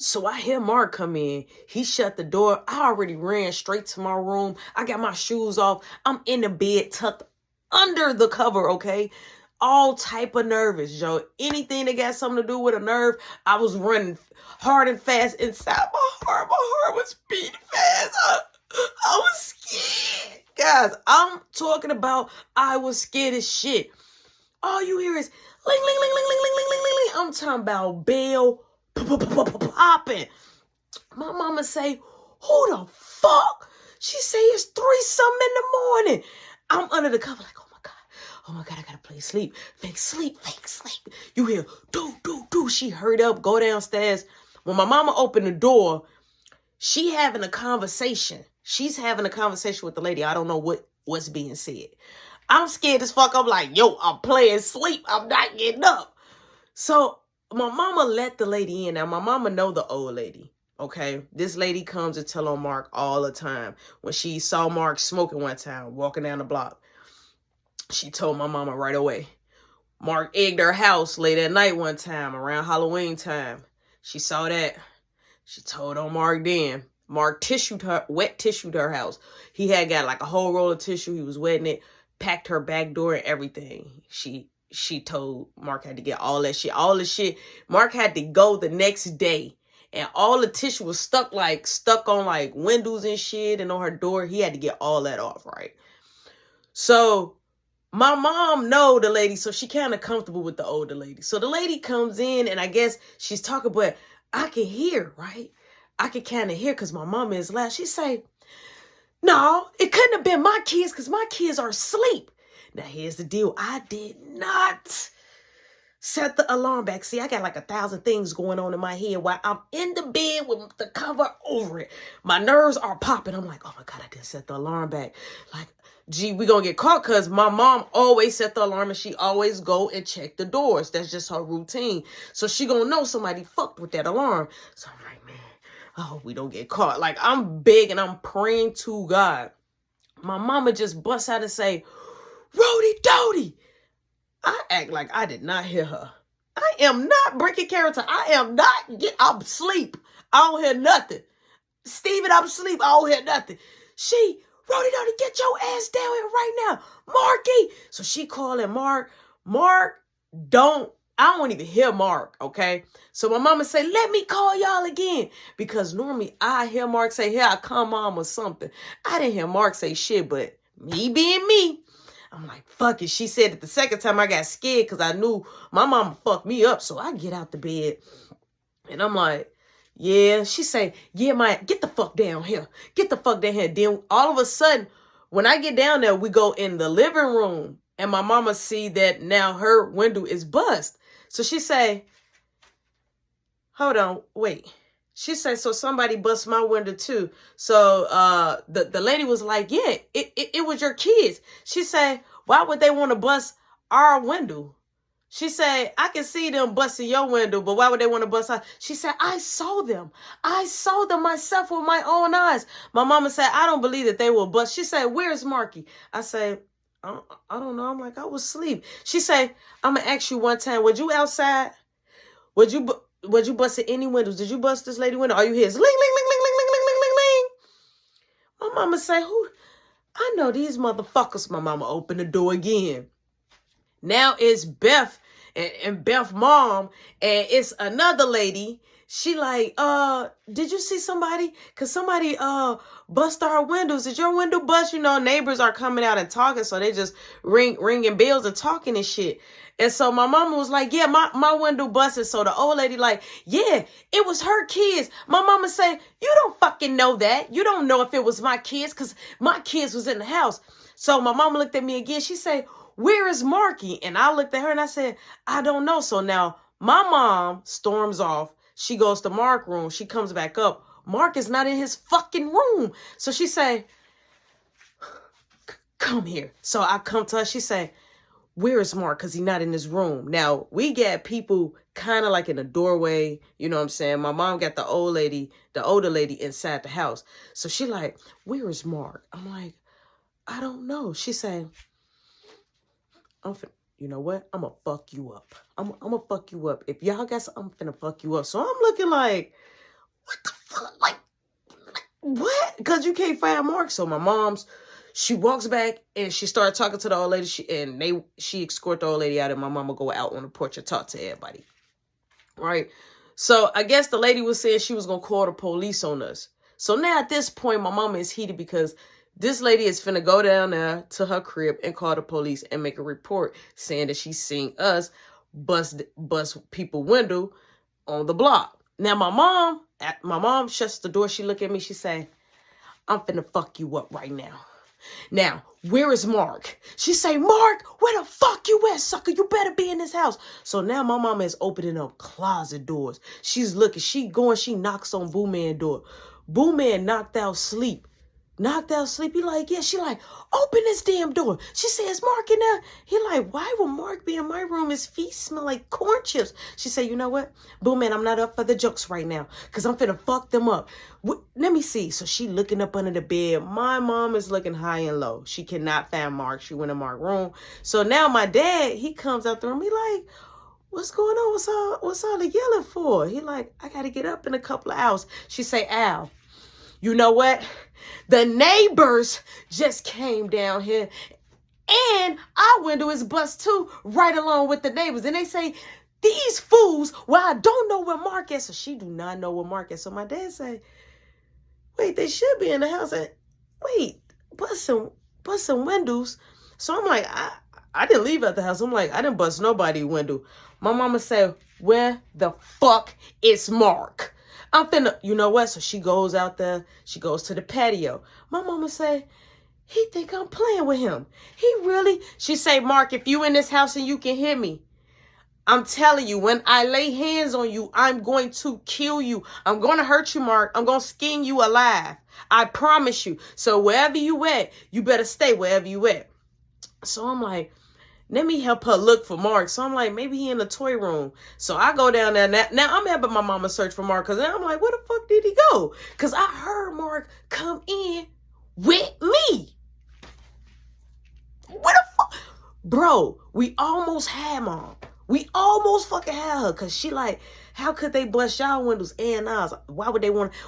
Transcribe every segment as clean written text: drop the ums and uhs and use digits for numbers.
So I hear Mark come in. He shut the door. I already ran straight to my room. I got my shoes off. I'm in the bed tucked under the cover, okay? All type of nervous, Joe. Anything that got something to do with a nerve, I was running hard and fast inside my heart. My heart was beating fast. I was scared. Guys, I'm talking about I was scared as shit. All you hear is ling, ling, ling, ling, ling, ling, ling, ling, ling, ling. I'm talking about bell popping. My mama say, who the fuck? She say it's 3-something in the morning. I'm under the cover like, oh my God, I gotta play sleep. Fake sleep. You hear, do. She hurried up, go downstairs. When my mama opened the door, she having a conversation. She's having a conversation with the lady. I don't know what's being said. I'm scared as fuck. I'm like, yo, I'm playing sleep. I'm not getting up. So my mama let the lady in. Now, my mama know the old lady, okay? This lady comes and tell on Mark all the time. When she saw Mark smoking one time, walking down the block, she told my mama right away. Mark egged her house late at night one time, around Halloween time. She saw that. She told on Mark then. Mark wet tissued her house. He had got like a whole roll of tissue. He was wetting it, packed her back door and everything. She told Mark had to get all that shit. All the shit. Mark had to go the next day. And all the tissue was stuck on like windows and shit and on her door. He had to get all that off, right? So my mom know the lady, so she kind of comfortable with the older lady. So the lady comes in and I guess she's talking, but I can hear, right? I can kind of hear because my mama is loud. She say, no, it couldn't have been my kids because my kids are asleep. Now, here's the deal. I did not set the alarm back. See, I got like 1,000 things going on in my head while I'm in the bed with the cover over it. My nerves are popping. I'm like, oh my God, I didn't set the alarm back. Like, gee, we gonna get caught because my mom always set the alarm and she always go and check the doors. That's just her routine. So she gonna know somebody fucked with that alarm. So I'm like, man, I hope we don't get caught. Like, I'm begging, I'm praying to God. My mama just busts out and say, Rody Doty. I act like I did not hear her. I am not breaking character. I'm asleep. I don't hear nothing. Steven, I'm asleep. I don't hear nothing. Rody Doty, get your ass down here right now. Marky. So she calling Mark. I don't even hear Mark, okay? So my mama say, let me call y'all again. Because normally I hear Mark say, here I come, mom, or something. I didn't hear Mark say shit, but me being me, I'm like, fuck it. She said it the second time I got scared because I knew my mama fucked me up. So I get out the bed and I'm like, yeah. She say, yeah, get the fuck down here. Get the fuck down here. Then all of a sudden, when I get down there, we go in the living room and my mama see that now her window is bust. So she say, hold on, wait. She said, so somebody bust my window too. So the lady was like, yeah, it was your kids. She said, why would they want to bust our window? She said, I can see them busting your window, but why would they want to bust ours? She said, I saw them. I saw them myself with my own eyes. My mama said, I don't believe that they will bust. She said, where's Marky? I said, I don't know. I'm like, I was asleep. She said, I'm going to ask you one time, were you outside? Would you bust at any windows? Did you bust this lady window? Are you here? Ling, ling, ling, ling, ling, ling, ling, ling, ling, ling. My mama say, who? I know these motherfuckers. My mama opened the door again. Now it's Beth and Beth mom, and it's another lady. She like, did you see somebody? Cause somebody bust our windows. Did your window bust? You know, neighbors are coming out and talking, so they just ringing bells and talking and shit. And so my mama was like, yeah, my window busted. So the old lady like, yeah, it was her kids. My mama say, you don't fucking know that. You don't know if it was my kids because my kids was in the house. So my mama looked at me again. She said, where is Marky? And I looked at her and I said, I don't know. So now my mom storms off. She goes to Mark's room. She comes back up. Mark is not in his fucking room. So she say, come here. So I come to her. She say, where is Mark? Because he's not in his room. Now, we got people kind of like in the doorway. You know what I'm saying? My mom got the older lady inside the house. So she like, where is Mark? I'm like, I don't know. She said, you know what? I'm going to fuck you up. I'm going to fuck you up. If y'all got something, I'm finna fuck you up. So I'm looking like, what the fuck? Like what? Because you can't find Mark. So my mom's, she walks back and she started talking to the old lady. She escort the old lady out, and my mama go out on the porch and talk to everybody. Right? So I guess the lady was saying she was going to call the police on us. So now at this point, my mama is heated because this lady is finna go down there to her crib and call the police and make a report saying that she's seen us bust people window on the block. Now my mom shuts the door. She look at me. She say, I'm finna fuck you up right now. Now, where is Mark? She say, Mark, where the fuck you at, sucker? You better be in this house. So now my mama is opening up closet doors. She's looking. She knocks on Boo Man door. Boo Man knocked out sleep. He like, yeah. She like, open this damn door. She says, Mark in there. He like, why would Mark be in my room? His feet smell like corn chips. She say, you know what? Boo Man, I'm not up for the jokes right now because I'm finna fuck them up. Let me see. So she looking up under the bed. My mom is looking high and low. She cannot find Mark. She went in Mark's room. So now my dad, he comes out the room. He like, what's going on? What's all the yelling for? He like, I got to get up in a couple of hours. She say, Al, you know what? The neighbors just came down here and our window is bust too, right along with the neighbors. And they say, these fools, well, I don't know where Mark is. So she do not know where Mark is. So my dad say, wait, they should be in the house. And wait, bust some windows. So I'm like, I didn't leave at the house. I'm like, I didn't bust nobody's window. My mama said, where the fuck is Mark? I'm finna, you know what? So she goes out there. She goes to the patio. My mama say, he think I'm playing with him. He really? She say, Mark, if you in this house and you can hear me, I'm telling you, when I lay hands on you, I'm going to kill you. I'm going to hurt you, Mark. I'm going to skin you alive. I promise you. So wherever you at, you better stay wherever you at. So I'm like, let me help her look for Mark. So I'm like, maybe he in the toy room. So I go down there. Now I'm helping my mama search for Mark. Because I'm like, where the fuck did he go? Because I heard Mark come in with me. Where the fuck? Bro, we almost had Mom. We almost fucking had her. Because she like, how could they bust y'all windows and ours? Why would they want to?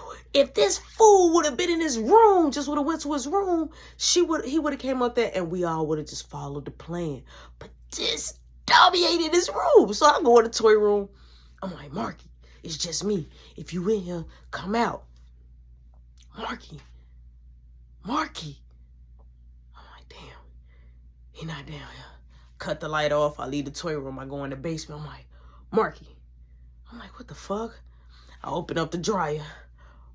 If this fool would have been in his room, just would have went to his room, he would have came up there and we all would have just followed the plan. But this dummy ain't in his room. So I go in the toy room. I'm like, Marky, it's just me. If you in here, come out. Marky. I'm like, damn. He not down here. Cut the light off. I leave the toy room. I go in the basement. I'm like, Marky. I'm like, what the fuck? I open up the dryer.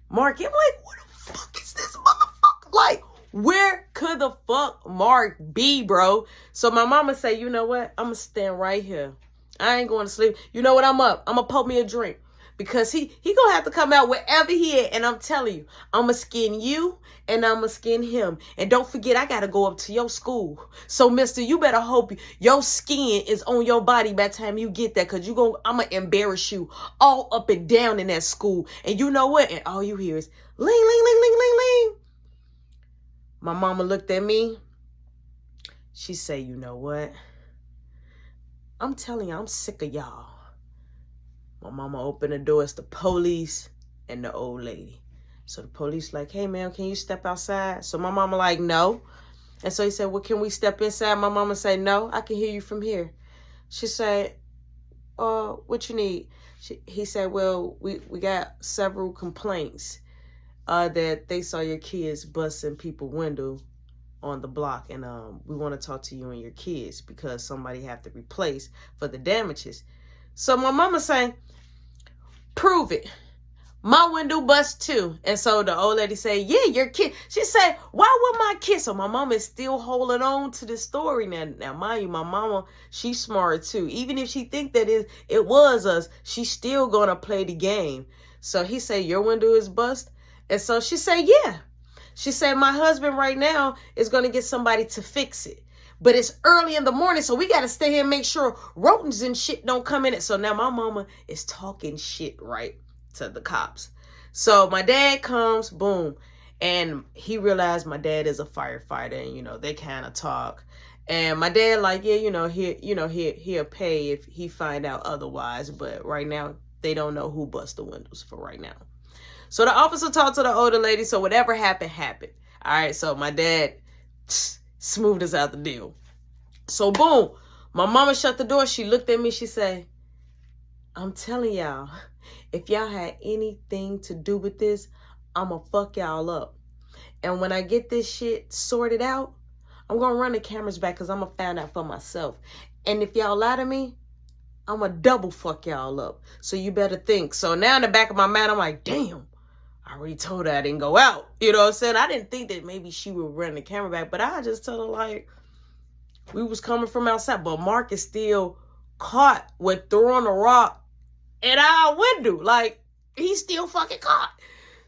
Mark, I'm like, what the fuck is this motherfucker? Like, where could the fuck Mark be, bro? So my mama say, you know what? I'm going to stand right here. I ain't going to sleep. You know what? I'm up. I'm going to pour me a drink. Because he going to have to come out wherever he at. And I'm telling you, I'm going to skin you and I'm going to skin him. And don't forget, I got to go up to your school. So, mister, you better hope your skin is on your body by the time you get there. Because I'm going to embarrass you all up and down in that school. And you know what? And all you hear is, ling, ling, ling, ling, ling, ling. My mama looked at me. She say, you know what? I'm telling you, I'm sick of y'all. My mama opened the door. It's the police and the old lady. So the police like, hey, ma'am, can you step outside? So my mama like, no. And so he said, well, can we step inside? My mama say, no, I can hear you from here. She said, what you need? He said, well, we got several complaints that they saw your kids busting people's window on the block. And we want to talk to you and your kids because somebody have to replace for the damages. So my mama saying, prove it. My window bust too. And so the old lady say, yeah, your kid. She said, why would my kid? So my mama is still holding on to this story. Now, mind you, my mama, she's smart too. Even if she think that it was us, she's still going to play the game. So he said, your window is bust. And so she said, yeah. She said, my husband right now is going to get somebody to fix it. But it's early in the morning, so we got to stay here and make sure rodents and shit don't come in it. So now my mama is talking shit, right, to the cops. So my dad comes, boom, and he realized my dad is a firefighter, and, you know, they kind of talk. And my dad like, yeah, he'll pay if he find out otherwise. But right now, they don't know who bust the windows for right now. So the officer talked to the older lady. So whatever happened, happened. All right. So my dad smoothed us out the deal. So boom, my mama shut the door. She looked at me. She said, I'm telling y'all, if y'all had anything to do with this, I'ma fuck y'all up. And when I get this shit sorted out, I'm going to run the cameras back because I'm going to find out for myself. And if y'all lie to me, I'm going to double fuck y'all up. So you better think. So now in the back of my mind, I'm like, damn, I already told her I didn't go out. You know what I'm saying? I didn't think that maybe she would run the camera back. But I just told her, like, we was coming from outside. But Mark is still caught with throwing a rock at our window. Like, he's still fucking caught.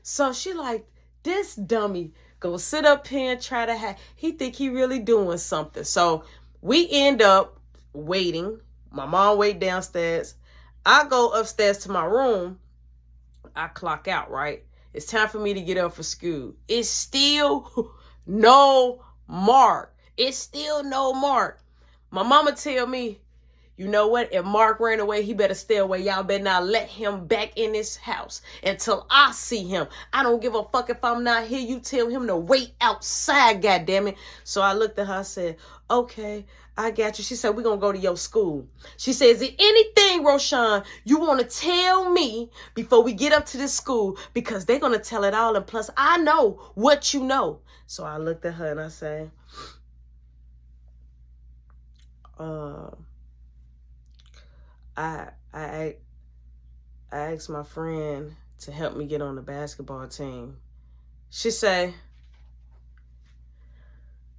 So she like, this dummy go sit up here and try to he think he really doing something. So we end up waiting. My mom wait downstairs. I go upstairs to my room. I clock out, right? It's time for me to get up for school. It's still no Mark. It's still no Mark. My mama tell me, you know what? If Mark ran away, he better stay away. Y'all better not let him back in this house until I see him. I don't give a fuck if I'm not here. You tell him to wait outside, goddammit. So I looked at her and said, okay, I got you. She said, we're going to go to your school. She said, is there anything, Roshan, you want to tell me before we get up to this school? Because they're going to tell it all. And plus, I know what you know. So I looked at her and I said, I asked my friend to help me get on the basketball team. She say,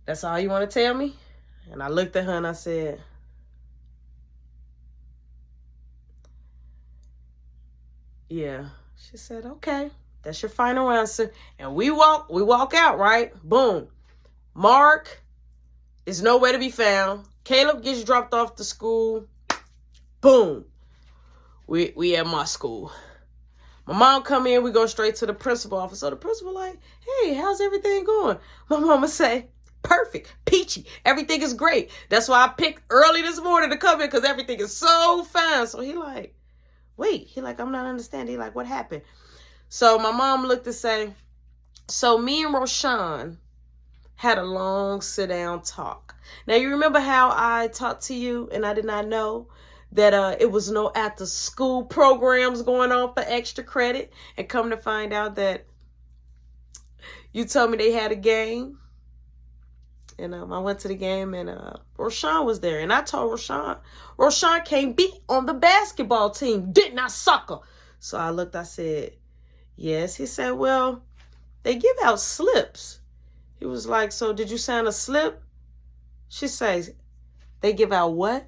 that's all you want to tell me? And I looked at her and I said, yeah. She said, okay, that's your final answer. And we walk out, right? Boom. Mark is nowhere to be found. Caleb gets dropped off to school. Boom. We at my school. My mom come in, we go straight to the principal office. So the principal like, hey, how's everything going? My mama say, perfect, peachy, everything is great. That's why I picked early this morning to come in because everything is so fine. So he like, wait, he like, I'm not understanding. He like, what happened? So my mom looked to say, so me and Roshan had a long sit down talk. Now you remember how I talked to you and I did not know that it was no after school programs going on for extra credit, and come to find out that you told me they had a game. And I went to the game and Roshan was there. And I told Roshan can't be on the basketball team. Did not sucker. So I looked, I said, yes. He said, well, they give out slips. He was like, so did you sign a slip? She says, they give out what?